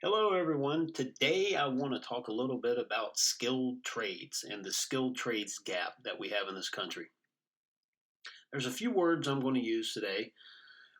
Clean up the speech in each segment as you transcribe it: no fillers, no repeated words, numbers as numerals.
Hello, everyone. Today, I want to talk a little bit about skilled trades and the skilled trades gap that we have in this country. There's a few words I'm going to use today.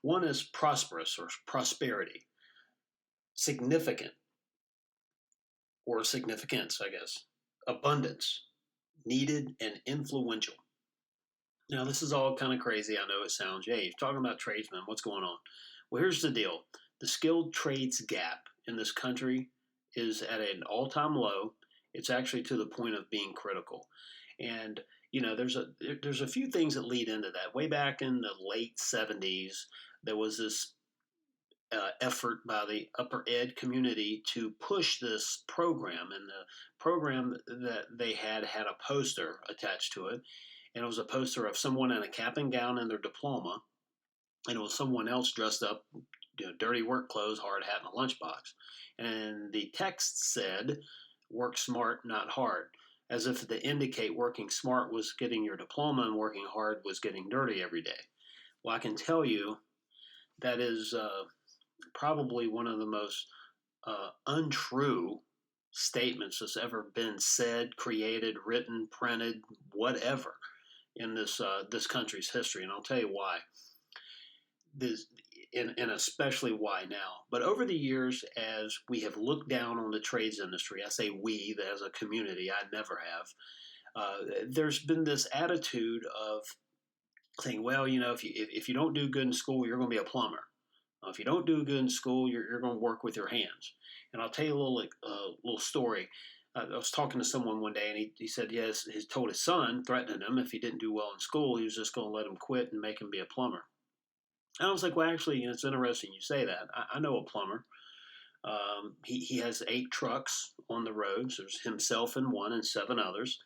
One is prosperous or prosperity, significant or significance, I guess, abundance, needed, and influential. Now, this is all kind of crazy. I know it sounds, hey, you're talking about tradesmen. What's going on? Well, here's the deal. The skilled trades gap in this country is at an all-time low. It's actually to the point of being critical. And there's a few things that lead into that. Way back in the late 70s, there was this effort by the upper ed community to push this program, and the program that they had a poster attached to it, and it was a poster of someone in a cap and gown in their diploma, and it was someone else dressed up, dirty work clothes, hard hat, and a lunchbox. And the text said, "Work smart, not hard," as if to indicate working smart was getting your diploma and working hard was getting dirty every day. Well, I can tell you that is probably one of the most untrue statements that's ever been said, created, written, printed, whatever in this country's history, and I'll tell you why. This, and especially why now. But over the years, as we have looked down on the trades industry, I say we as a community, I never have. There's been this attitude of saying, well, if you don't do good in school, you're going to be a plumber. If you don't do good in school, you're going to work with your hands. And I'll tell you a little story. I was talking to someone one day, and he said, yes, he told his son, threatening him if he didn't do well in school, he was just going to let him quit and make him be a plumber. And I was like, well, actually, it's interesting you say that. I know a plumber. He has 8 trucks on the roads. There's himself in one and 7 others.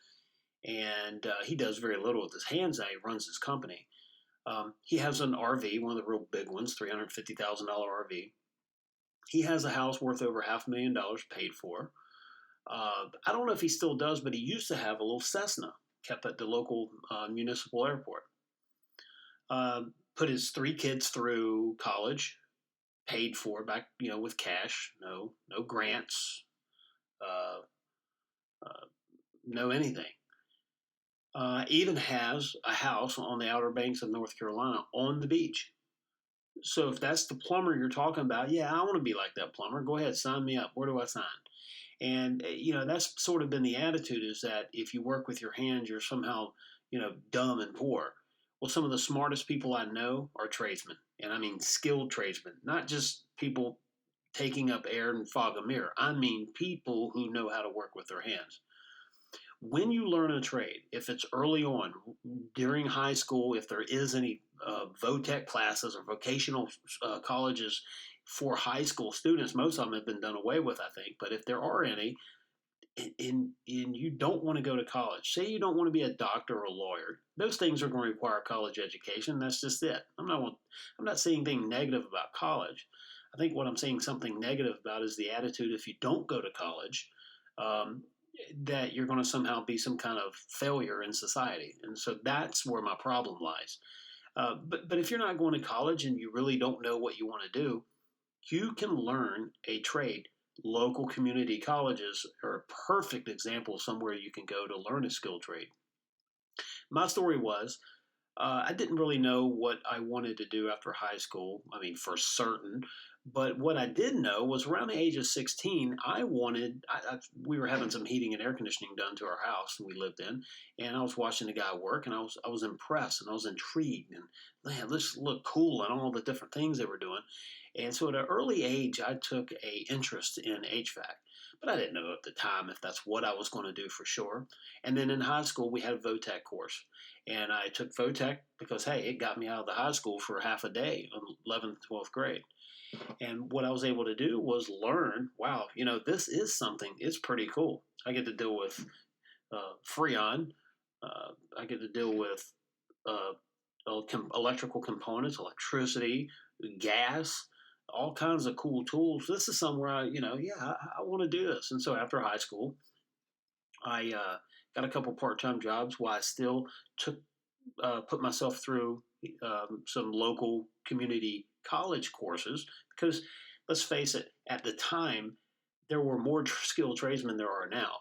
And he does very little with his hands now. He runs his company. He has an RV, one of the real big ones, $350,000 RV. He has a house worth over $500,000 paid for. I don't know if he still does, but he used to have a little Cessna kept at the local municipal airport. Put his 3 kids through college, paid for back, with cash, no grants, uh, uh, no anything. Even has a house on the Outer Banks of North Carolina on the beach. So if that's the plumber you're talking about, yeah, I want to be like that plumber. Go ahead, sign me up. Where do I sign? And that's sort of been the attitude, is that if you work with your hands, you're somehow dumb and poor. Well, some of the smartest people I know are tradesmen, and I mean skilled tradesmen, not just people taking up air and fog a mirror. I mean people who know how to work with their hands. When you learn a trade, if it's early on during high school, if there is any VOTEC classes or vocational colleges for high school students, most of them have been done away with, I think. But if there are any, and you don't want to go to college, say you don't want to be a doctor or a lawyer, those things are going to require college education. That's just it. I'm not saying anything negative about college. I think what I'm saying something negative about is the attitude, if you don't go to college, um, that you're going to somehow be some kind of failure in society. And so that's where my problem lies. But if you're not going to college and you really don't know what you want to do, you can learn a trade. Local community colleges are a perfect example of somewhere you can go to learn a skilled trade. My story was, I didn't really know what I wanted to do after high school. I mean, for certain. But what I did know was around the age of 16, we were having some heating and air conditioning done to our house we lived in. And I was watching the guy work, and I was impressed and I was intrigued. And man, this looked cool and all the different things they were doing. And so at an early age, I took a interest in HVAC. But I didn't know at the time if that's what I was going to do for sure. And then in high school, we had a VOTEC course. And I took VOTEC because, hey, it got me out of the high school for half a day, 11th, 12th grade. And what I was able to do was learn, wow, this is something, it's pretty cool. I get to deal with Freon. I get to deal with uh, electrical components, electricity, gas, all kinds of cool tools. This is somewhere I want to do this. And so after high school, I got a couple part-time jobs while I still put myself through some local community college courses, because let's face it, at the time, there were more skilled tradesmen there are now.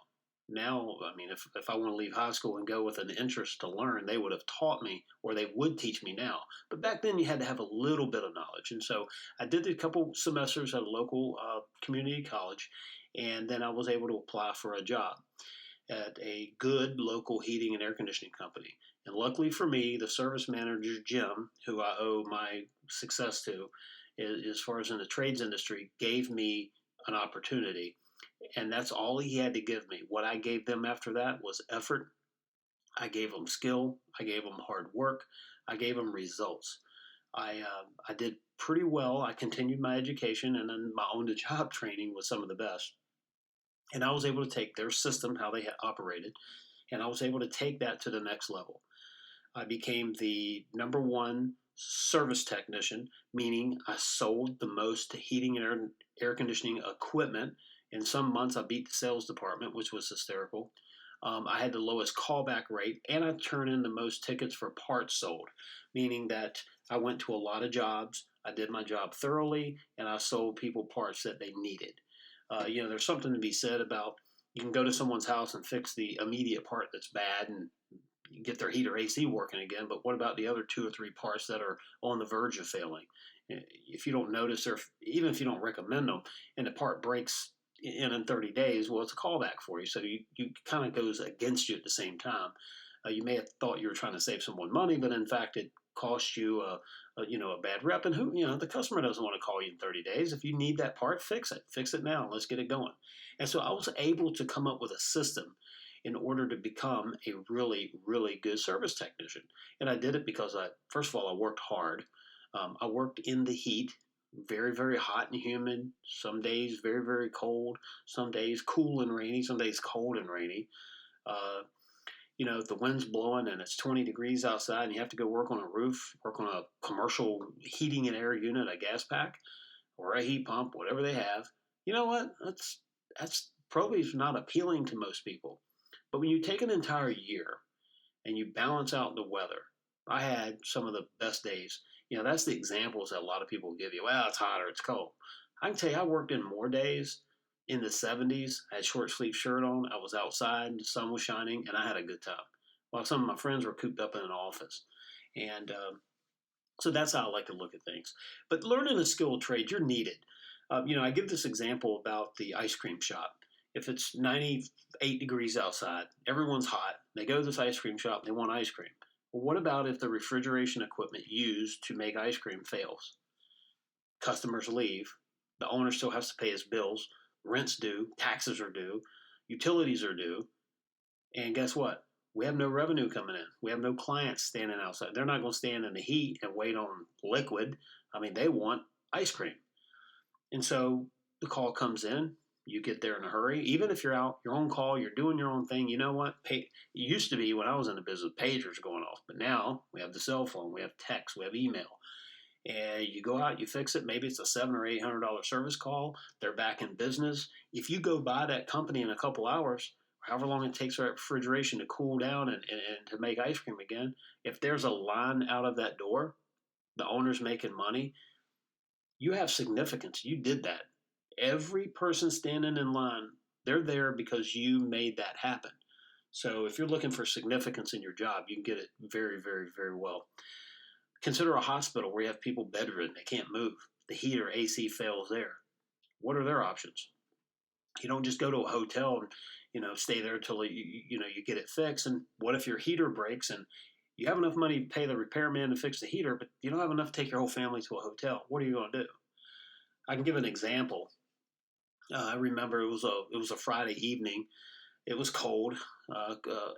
Now, I mean, if I want to leave high school and go with an interest to learn, they would have taught me or they would teach me now. But back then, you had to have a little bit of knowledge. And so I did a couple semesters at a local community college, and then I was able to apply for a job at a good local heating and air conditioning company. And luckily for me, the service manager, Jim, who I owe my success to, as far as in the trades industry, gave me an opportunity. And that's all he had to give me. What I gave them after that was effort. I gave them skill. I gave them hard work. I gave them results. I did pretty well. I continued my education, and then my on-the-job training was some of the best. And I was able to take their system, how they operated, and I was able to take that to the next level. I became the number one service technician, meaning I sold the most heating and air conditioning equipment. In some months, I beat the sales department, which was hysterical. I had the lowest callback rate, and I turned in the most tickets for parts sold, meaning that I went to a lot of jobs. I did my job thoroughly, and I sold people parts that they needed. There's something to be said about you can go to someone's house and fix the immediate part that's bad and get their heater AC working again, but what about the other two or three parts that are on the verge of failing? If you don't notice, or even if you don't recommend them, and the part breaks in 30 days, well, it's a callback for you. So you kind of goes against you at the same time. You may have thought you were trying to save someone money, but in fact, it cost you a bad rep. And the customer doesn't want to call you in 30 days. If you need that part, fix it. Fix it now. Let's get it going. And so I was able to come up with a system in order to become a really, really good service technician. And I did it because first of all, I worked hard. I worked in the heat, very, very hot and humid. Some days very, very cold. Some days cool and rainy. Some days cold and rainy. Uh, if the wind's blowing and it's 20 degrees outside and you have to go work on a roof, work on a commercial heating and air unit, a gas pack, or a heat pump, whatever they have, you know what? That's probably not appealing to most people. But when you take an entire year and you balance out the weather, I had some of the best days. That's the examples that a lot of people give you. Well, it's hot or it's cold. I can tell you, I worked in more days in the 70s. I had short sleeve shirt on. I was outside. The sun was shining, and I had a good time. While some of my friends were cooped up in an office. And so that's how I like to look at things. But learning a skilled trade, you're needed. I give this example about the ice cream shop. If it's 98 degrees outside, everyone's hot, they go to this ice cream shop, they want ice cream. Well, what about if the refrigeration equipment used to make ice cream fails? Customers leave, the owner still has to pay his bills, rent's due, taxes are due, utilities are due, and guess what? We have no revenue coming in. We have no clients standing outside. They're not going to stand in the heat and wait on liquid. I mean, they want ice cream. And so the call comes in. You get there in a hurry. Even if you're out, your own call, you're doing your own thing. You know what? It used to be when I was in the business, pagers going off. But now we have the cell phone, we have text, we have email. And you go out, you fix it. Maybe it's a $700 or $800 service call. They're back in business. If you go by that company in a couple hours, however long it takes for refrigeration to cool down and to make ice cream again, if there's a line out of that door, the owner's making money, you have significance. You did that. Every person standing in line, they're there because you made that happen. So if you're looking for significance in your job, you can get it very, very, very well. Consider a hospital where you have people bedridden, they can't move. The heat or AC fails there. What are their options? You don't just go to a hotel and stay there until you get it fixed. And what if your heater breaks and you have enough money to pay the repairman to fix the heater, but you don't have enough to take your whole family to a hotel? What are you going to do? I can give an example. I remember it was a Friday evening. It was cold.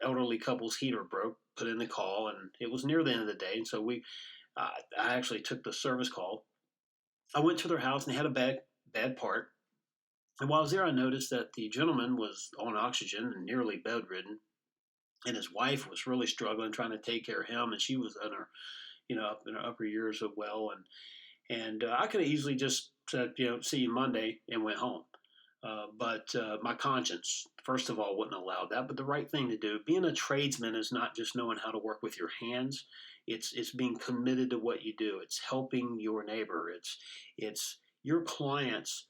Elderly couple's heater broke. Put in the call, and it was near the end of the day. And so I actually took the service call. I went to their house, and they had a bad part. And while I was there, I noticed that the gentleman was on oxygen and nearly bedridden, and his wife was really struggling, trying to take care of him, and she was in her, up in her upper years as well. And I could have easily just said, see you Monday, and went home. But my conscience, first of all, wouldn't allow that. But the right thing to do, being a tradesman, is not just knowing how to work with your hands. It's being committed to what you do. It's helping your neighbor. It's Your clients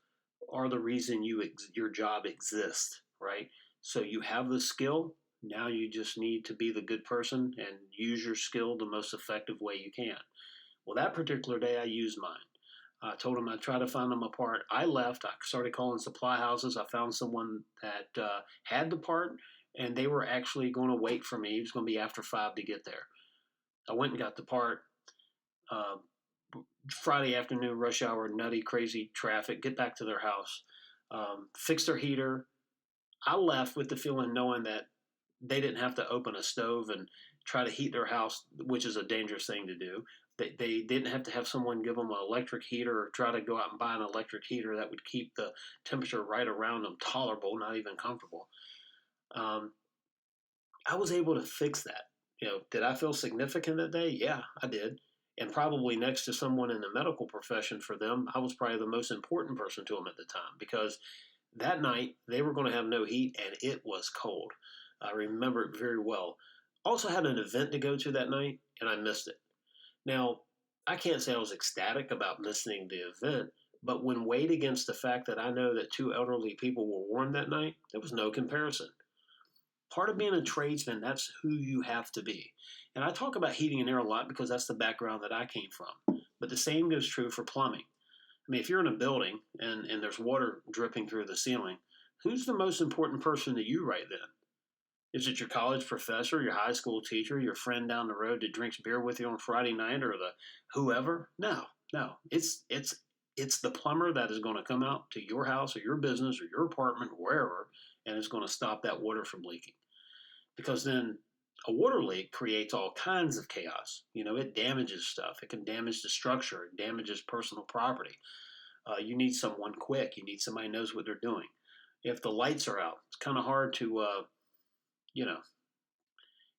are the reason your job exists, right? So you have the skill. Now you just need to be the good person and use your skill the most effective way you can. Well, that particular day, I used mine. I told him I'd try to find them a part. I left. I started calling supply houses. I found someone that had the part, and they were actually going to wait for me. It was going to be after 5 to get there. I went and got the part. Uh, Friday afternoon, rush hour, nutty, crazy traffic. Get back to their house, fix their heater. I left with the feeling knowing that they didn't have to open a stove and try to heat their house, which is a dangerous thing to do. They didn't have to have someone give them an electric heater or try to go out and buy an electric heater that would keep the temperature right around them tolerable, not even comfortable. Um, I was able to fix that. Did I feel significant that day? Yeah, I did. And probably next to someone in the medical profession for them, I was probably the most important person to them at the time because that night they were going to have no heat and it was cold. I remember it very well. Also had an event to go to that night and I missed it. Now, I can't say I was ecstatic about missing the event, but when weighed against the fact that I know that two elderly people were warned that night, there was no comparison. Part of being a tradesman, that's who you have to be. And I talk about heating and air a lot because that's the background that I came from. But the same goes true for plumbing. I mean, if you're in a building and there's water dripping through the ceiling, who's the most important person to you right then? Is it your college professor, your high school teacher, your friend down the road that drinks beer with you on Friday night, or the whoever? No, no. It's the plumber that is going to come out to your house or your business or your apartment, wherever, and is going to stop that water from leaking. Because then a water leak creates all kinds of chaos. It damages stuff. It can damage the structure. It damages personal property. You need someone quick. You need somebody who knows what they're doing. If the lights are out, it's kind of hard to, you know,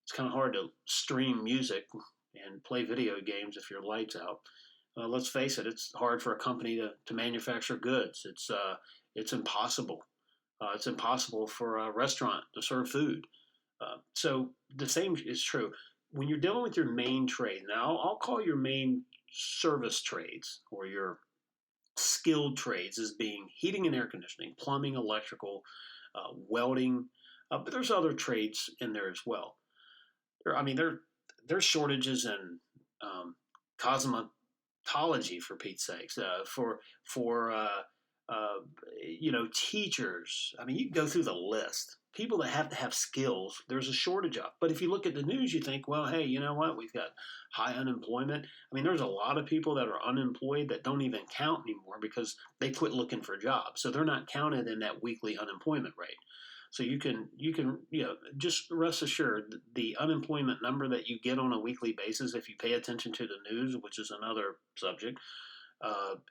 it's kind of hard to stream music and play video games if your lights out. Let's face it, it's hard for a company to manufacture goods. It's impossible. It's impossible for a restaurant to serve food. So the same is true when you're dealing with your main trade. Now, I'll call your main service trades or your skilled trades as being heating and air conditioning, plumbing, electrical, welding, but there's other trades in there as well. There's shortages in cosmetology, for Pete's sakes, for teachers. I mean, you can go through the list. People that have to have skills, there's a shortage of. But if you look at the news, you think, well, hey, you know what? We've got high unemployment. I mean, there's a lot of people that are unemployed that don't even count anymore because they quit looking for jobs. So they're not counted in that weekly unemployment rate. So you can just rest assured the unemployment number that you get on a weekly basis, if you pay attention to the news, which is another subject,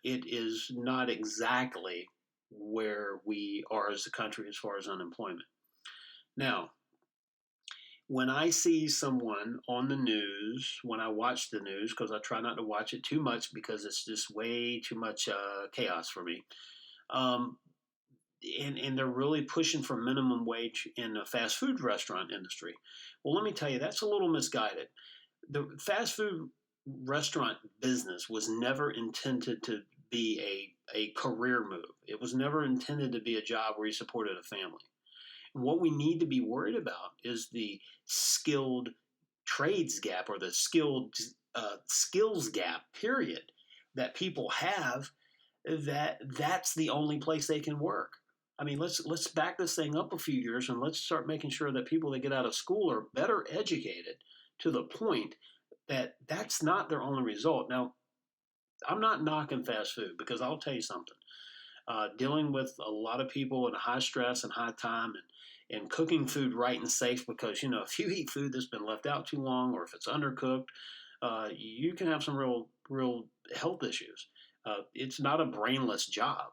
it is not exactly where we are as a country as far as unemployment. Now, when I see someone on the news, when I watch the news, because I try not to watch it too much because it's just way too much chaos for me, um, and they're really pushing for minimum wage in the fast food restaurant industry. Well, let me tell you, that's a little misguided. The fast food restaurant business was never intended to be a career move. It was never intended to be a job where you supported a family. And what we need to be worried about is the skilled trades gap or the skilled skills gap, period, that people have. That's the only place they can work. I mean, let's back this thing up a few years and let's start making sure that people that get out of school are better educated to the point that that's not their only result. Now, I'm not knocking fast food because I'll tell you something. Dealing with a lot of people in high stress and high time and cooking food right and safe because, if you eat food that's been left out too long or if it's undercooked, you can have some real health issues. It's not a brainless job,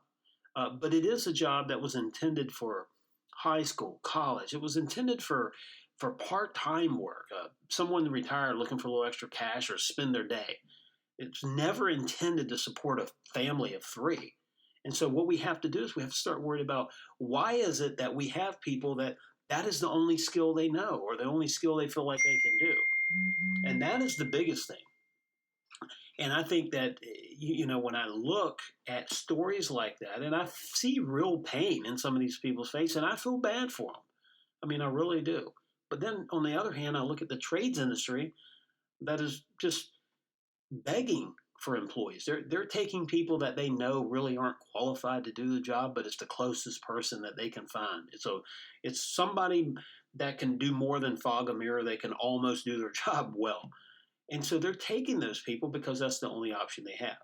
but it is a job that was intended for high school, college. It was intended for part-time work, someone retired looking for a little extra cash or spend their day. It's never intended to support a family of three. And so what we have to do is we have to start worried about why is it that we have people that is the only skill they know or the only skill they feel like they can do. And that is the biggest thing. And I think that, when I look at stories like that, and I see real pain in some of these people's face, and I feel bad for them. I mean, I really do. But then on the other hand, I look at the trades industry that is just begging for employees. They're taking people that they know really aren't qualified to do the job, but it's the closest person that they can find. So it's somebody that can do more than fog a mirror. They can almost do their job well. And so they're taking those people because that's the only option they have.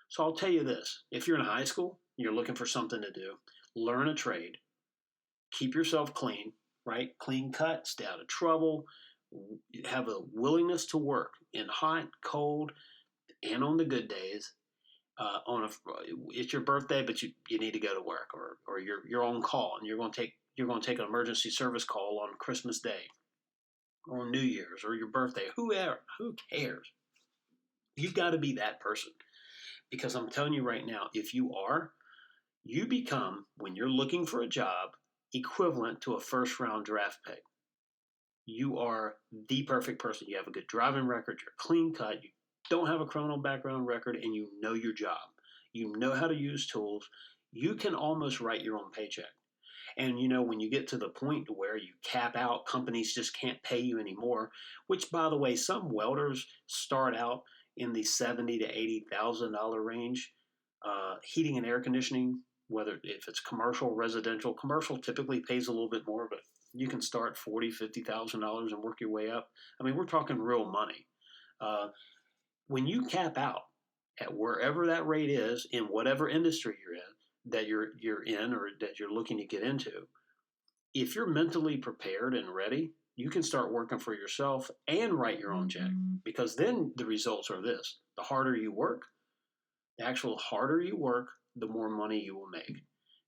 So I'll tell you this, if you're in high school, you're looking for something to do, learn a trade, keep yourself clean, right? Clean cut, stay out of trouble, have a willingness to work in hot, cold, and on the good days. It's your birthday, but you need to go to work, or you're on call and you're going to take an emergency service call on Christmas Day or New Year's or your birthday. Who cares? You've got to be that person, because I'm telling you right now, if you are, you become, when you're looking for a job, equivalent to a first round draft pick. You are the perfect person. You have a good driving record, you're clean cut, you don't have a criminal background record, and you know your job. You know how to use tools. You can almost write your own paycheck. And when you get to the point where you cap out, companies just can't pay you anymore, which, by the way, some welders start out in the $70,000 to $80,000 range. Heating and air conditioning, whether if it's commercial, residential, commercial typically pays a little bit more, but you can start $40,000, $50,000 and work your way up. I mean, we're talking real money. When you cap out at wherever that rate is in whatever industry you're in or that you're looking to get into, if you're mentally prepared and ready, you can start working for yourself and write your own check, because then the results are this: the harder you work, the more money you will make.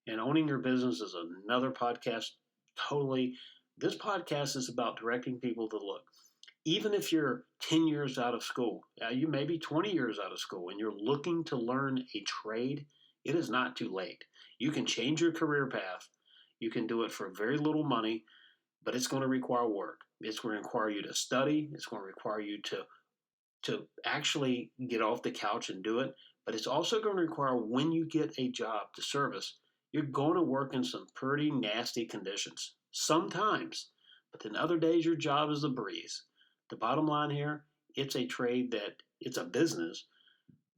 And owning your business is another podcast. Totally. This podcast is about directing people to look. Even if you're 10 years out of school, you may be 20 years out of school, and you're looking to learn a trade, it is not too late. You can change your career path. You can do it for very little money, but it's going to require work. It's going to require you to study. It's going to require you to actually get off the couch and do it. But it's also going to require, when you get a job to service, you're going to work in some pretty nasty conditions sometimes. But then other days, your job is a breeze. The bottom line here, it's a trade it's a business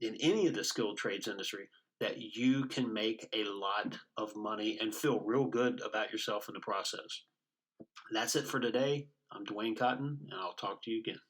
in any of the skilled trades industry that you can make a lot of money and feel real good about yourself in the process. That's it for today. I'm Duane Cotton, and I'll talk to you again.